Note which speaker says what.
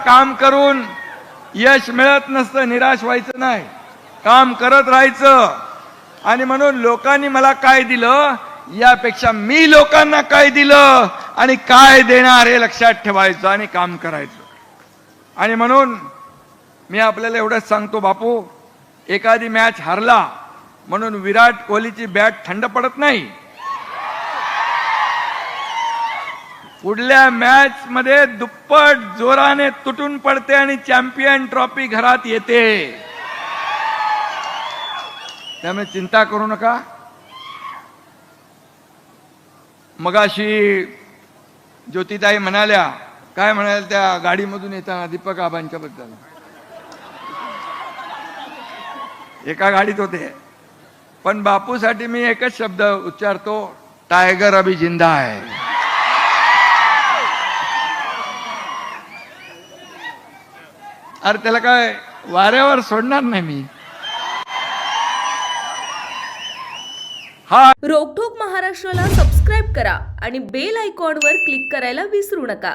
Speaker 1: काम करून यश मिळत नसतं, निराश व्हायचं नाही, काम करत राहायचं. आणि म्हणून लोकांनी मला काय दिलं यापेक्षा मी लोकांना काय दिलं आणि काय देणार हे लक्षात ठेवायचं आणि काम करायचं. आणि म्हणून मी आपल्याला एवढंच सांगतो बापू, एखादी मॅच हारला म्हणून विराट कोहलीची बॅट थंड पडत नाही. पुढल्या मॅच मध्ये दुप्पट जोराने तुटून पडते आणि चॅम्पियन ट्रॉफी घरात येते. त्यामुळे चिंता करू नका. मगाशी ज्योतिताई म्हणाल्या, काय म्हणाल्या त्या गाडीमधून येताना दीपक आबांच्या बद्दल, एका गाडीत होते. पण बापूसाठी मी एकच शब्द उच्चारतो, टायगर अभी जिंदा है. अरे त्याला काय वाऱ्यावर सोडणार नाही मी.
Speaker 2: रोकठोक महाराष्ट्राला सबस्क्राईब करा आणि बेल आयकॉनवर क्लिक करायला विसरू नका.